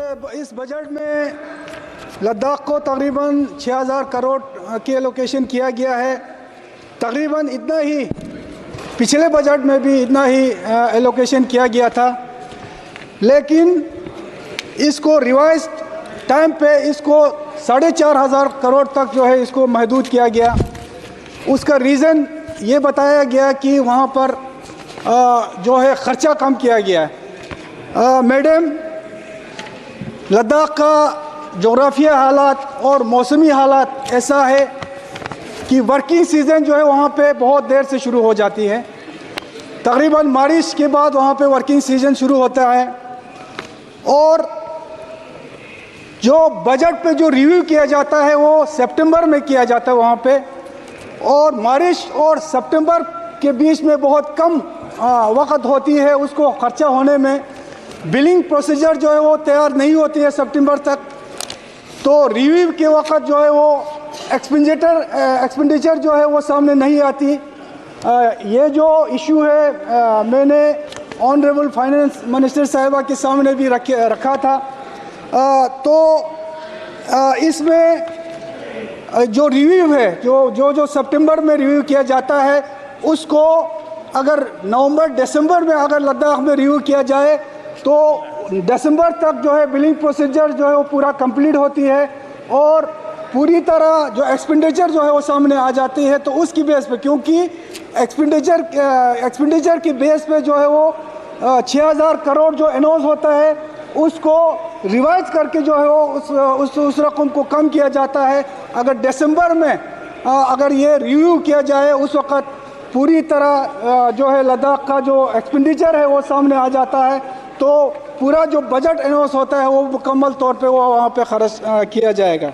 इस बजट में लद्दाख को तकरीबन 6000 करोड़ की एलोकेशन किया गया है। तकरीबन इतना ही पिछले बजट में भी इतना ही एलोकेशन किया गया था, लेकिन इसको रिवाइज टाइम पे इसको 4500 करोड़ तक जो है इसको महदूद किया गया। उसका रीज़न ये बताया गया कि वहाँ पर जो है ख़र्चा कम किया गया है। मैडम, लद्दाख का जोग्राफिया हालात और मौसमी हालात ऐसा है कि वर्किंग सीज़न जो है वहाँ पे बहुत देर से शुरू हो जाती है। तकरीबन बारिश के बाद वहाँ पे वर्किंग सीज़न शुरू होता है और जो बजट पे जो रिव्यू किया जाता है वो सितंबर में किया जाता है वहाँ पे, और बारिश और सितंबर के बीच में बहुत कम वक्त होती है उसको ख़र्चा होने में। बिलिंग प्रोसीजर जो है वो तैयार नहीं होती है सितंबर तक, तो रिव्यू के वक्त जो है वो एक्सपेंडिचर जो है वो सामने नहीं आती। ये जो इशू है मैंने ऑनरेबल फाइनेंस मिनिस्टर साहिबा के सामने भी रखा था। इसमें जो रिव्यू है जो सितंबर में रिव्यू किया जाता है उसको अगर नवंबर दिसंबर में अगर लद्दाख में रिव्यू किया जाए तो दिसंबर तक जो है बिलिंग प्रोसीजर जो है वो पूरा कंप्लीट होती है और पूरी तरह जो एक्सपेंडिचर जो है वो सामने आ जाती है। तो उसकी बेस पे, क्योंकि एक्सपेंडिचर की बेस पे जो है वो 6000 करोड़ जो अनाउंस होता है उसको रिवाइज करके जो है वो उस रकम को कम किया जाता है। अगर दिसंबर में अगर ये रिव्यू किया जाए उस वक़्त पूरी तरह जो है लद्दाख का जो एक्सपेंडिचर है वो सामने आ जाता है, तो पूरा जो बजट अनाउंस होता है वो मुकम्मल तौर पे वो वहाँ पे खर्च किया जाएगा।